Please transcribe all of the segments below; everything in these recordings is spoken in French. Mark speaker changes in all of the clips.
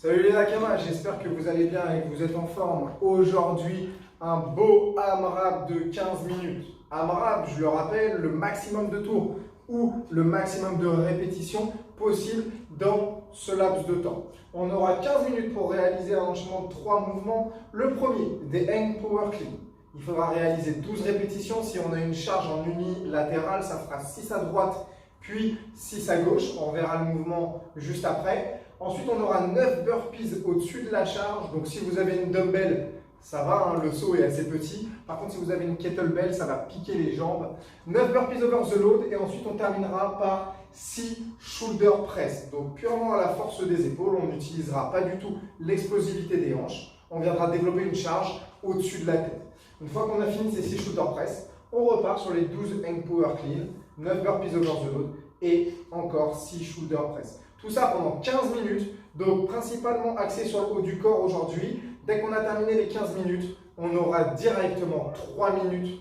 Speaker 1: Salut les Nakamas, j'espère que vous allez bien et que vous êtes en forme. Aujourd'hui, un beau AMRAP de 15 minutes. AMRAP, je le rappelle, le maximum de tours ou le maximum de répétitions possible dans ce laps de temps. On aura 15 minutes pour réaliser un enchaînement de 3 mouvements. Le premier, des hang power clean. Il faudra réaliser 12 répétitions. Si on a une charge en unilatérale, ça fera 6 à droite, puis 6 à gauche. On verra le mouvement juste après. Ensuite, on aura 9 burpees au-dessus de la charge. Donc, si vous avez une dumbbell, ça va, hein, le saut est assez petit. Par contre, si vous avez une kettlebell, ça va piquer les jambes. 9 burpees over the load. Et ensuite, on terminera par 6 shoulder press. Donc, purement à la force des épaules. On n'utilisera pas du tout l'explosivité des hanches. On viendra développer une charge au-dessus de la tête. Une fois qu'on a fini ces 6 shoulder press, on repart sur les 12 hang power clean, 9 burpees over the load et encore 6 shoulder press. Tout ça pendant 15 minutes, donc principalement axé sur le haut du corps aujourd'hui. Dès qu'on a terminé les 15 minutes, on aura directement 3 minutes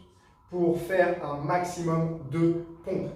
Speaker 1: pour faire un maximum de pompes.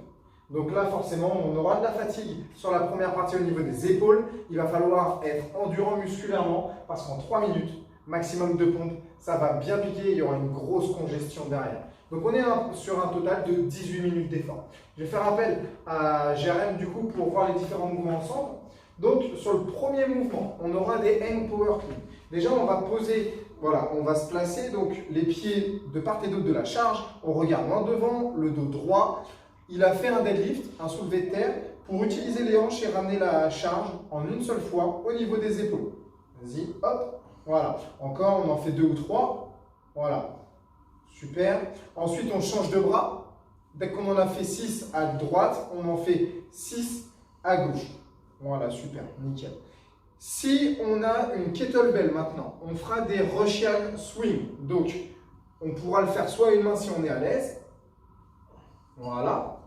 Speaker 1: Donc là, forcément, on aura de la fatigue sur la première partie au niveau des épaules. Il va falloir être endurant musculairement parce qu'en 3 minutes, maximum de pompes, ça va bien piquer, il y aura une grosse congestion derrière. Donc on est sur un total de 18 minutes d'effort. Je vais faire appel à Jérém du coup pour voir les différents mouvements ensemble. Donc sur le premier mouvement, on aura des hang power clean. Déjà on va poser, voilà, on va se placer donc les pieds de part et d'autre de la charge. On regarde loin devant, le dos droit. Il a fait un deadlift, un soulevé de terre, pour utiliser les hanches et ramener la charge en une seule fois au niveau des épaules. Vas-y, hop. Voilà, encore on en fait 2 ou 3, voilà, super. Ensuite on change de bras, dès qu'on en a fait 6 à droite, on en fait 6 à gauche. Voilà, super, nickel. Si on a une kettlebell maintenant, on fera des Russian swing. Donc on pourra le faire soit une main si on est à l'aise, voilà,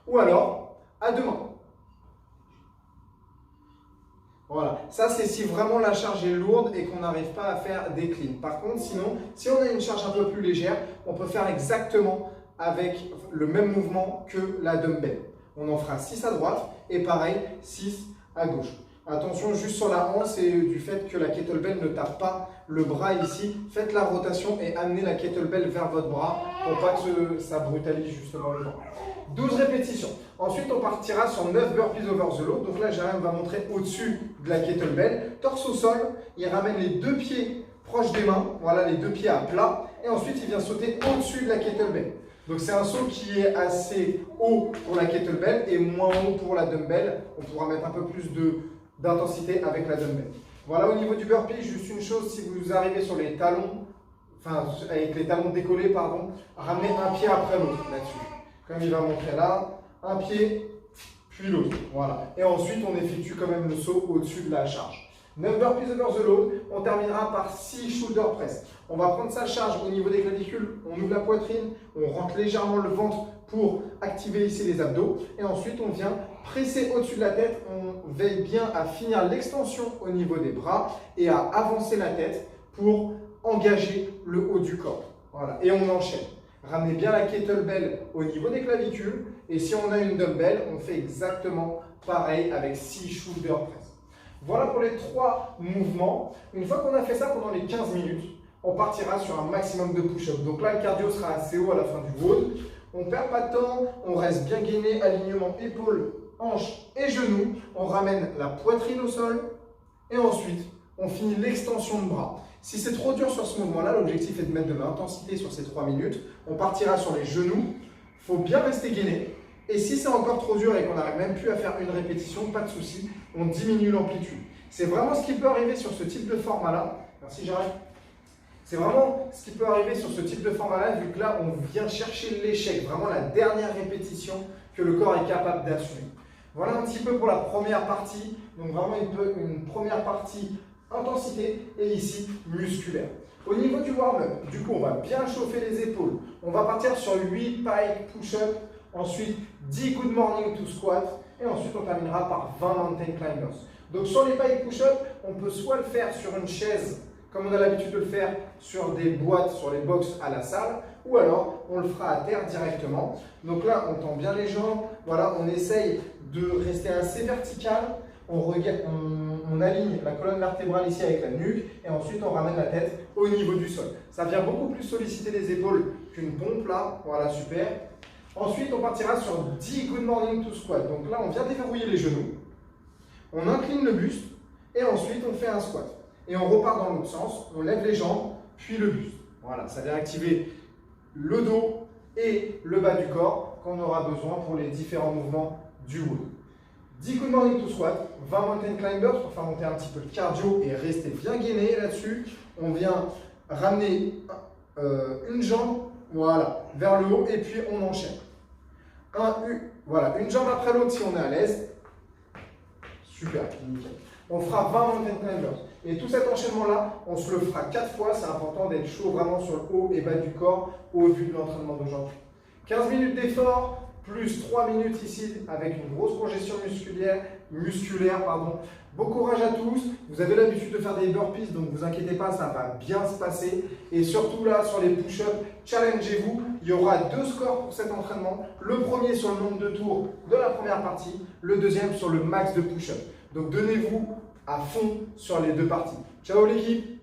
Speaker 1: ou alors à deux mains. Voilà, ça c'est si vraiment la charge est lourde et qu'on n'arrive pas à faire des cleans. Par contre, sinon, si on a une charge un peu plus légère, on peut faire exactement avec le même mouvement que la dumbbell. On en fera 6 à droite et pareil, 6 à gauche. Attention juste sur la hanche, c'est du fait que la kettlebell ne tape pas le bras ici. Faites la rotation et amenez la kettlebell vers votre bras pour pas que ça brutalise justement le bras. 12 répétitions. Ensuite, on partira sur 9 burpees over the load. Donc là, Jérém va montrer au-dessus de la kettlebell. Torse au sol, il ramène les 2 pieds proches des mains. Voilà, les 2 pieds à plat. Et ensuite, il vient sauter au-dessus de la kettlebell. Donc c'est un saut qui est assez haut pour la kettlebell et moins haut pour la dumbbell. On pourra mettre un peu plus d'intensité avec la dumbbell. Voilà, au niveau du burpee, juste une chose, si vous arrivez sur les talons, enfin avec les talons décollés, pardon, ramenez un pied après l'autre là-dessus. Comme il va montrer là, un pied, puis l'autre. Voilà. Et ensuite, on effectue quand même le saut au-dessus de la charge. 9 burpees over the load, on terminera par 6 shoulder press. On va prendre sa charge au niveau des clavicules, on ouvre la poitrine, on rentre légèrement le ventre pour activer ici les abdos. Et ensuite, on vient presser au-dessus de la tête. On veille bien à finir l'extension au niveau des bras et à avancer la tête pour engager le haut du corps. Voilà. Et on enchaîne. Ramenez bien la kettlebell au niveau des clavicules. Et si on a une dumbbell, on fait exactement pareil avec 6 shoulder press. Voilà pour les 3 mouvements. Une fois qu'on a fait ça pendant les 15 minutes, on partira sur un maximum de push-up. Donc là, le cardio sera assez haut à la fin du WOD. On ne perd pas de temps, on reste bien gainé, alignement épaules, hanches et genoux. On ramène la poitrine au sol et ensuite, on finit l'extension de bras. Si c'est trop dur sur ce mouvement-là, l'objectif est de mettre de l'intensité sur ces 3 minutes. On partira sur les genoux. Il faut bien rester gainé. Et si c'est encore trop dur et qu'on n'arrive même plus à faire une répétition, pas de souci, on diminue l'amplitude. C'est vraiment ce qui peut arriver sur ce type de format-là. Merci, j'arrête. C'est vraiment ce qui peut arriver sur ce type de format-là, vu que là, on vient chercher l'échec, vraiment la dernière répétition que le corps est capable d'assumer. Voilà un petit peu pour la première partie. Donc vraiment une première partie intensité et ici musculaire. Au niveau du warm-up, du coup, on va bien chauffer les épaules. On va partir sur 8 pike push-up, ensuite 10 good morning to squat et ensuite on terminera par 20 mountain climbers. Donc sur les pike push-up, on peut soit le faire sur une chaise comme on a l'habitude de le faire sur des boîtes, sur les box à la salle, ou alors on le fera à terre directement. Donc là, on tend bien les jambes, voilà, on essaye de rester assez vertical. on aligne la colonne vertébrale ici avec la nuque et ensuite on ramène la tête au niveau du sol. Ça vient beaucoup plus solliciter les épaules qu'une pompe là. Voilà, super. Ensuite, on partira sur 10 Good Morning to Squat. Donc là, on vient déverrouiller les genoux. On incline le buste et ensuite on fait un squat. Et on repart dans l'autre sens. On lève les jambes, puis le buste. Voilà, ça vient activer le dos et le bas du corps qu'on aura besoin pour les différents mouvements du wood. 10 Good Morning to Squat, 20 Mountain Climbers pour faire monter un petit peu le cardio et rester bien gainé là-dessus. On vient ramener une jambe, voilà, vers le haut et puis on enchaîne. Voilà, une jambe après l'autre si on est à l'aise. Super, nickel. On fera 20 Mountain Climbers. Et tout cet enchaînement-là, on se le fera 4 fois. C'est important d'être chaud vraiment sur le haut et bas du corps au vu de l'entraînement d'aujourd'hui. 15 minutes d'effort, plus 3 minutes ici avec une grosse projection musculaire. Bon courage à tous. Vous avez l'habitude de faire des burpees, donc ne vous inquiétez pas, ça va bien se passer. Et surtout là, sur les push-ups, challengez-vous. Il y aura 2 scores pour cet entraînement. Le premier sur le nombre de tours de la première partie, le deuxième sur le max de push-up. Donc donnez-vous à fond sur les 2 parties. Ciao l'équipe!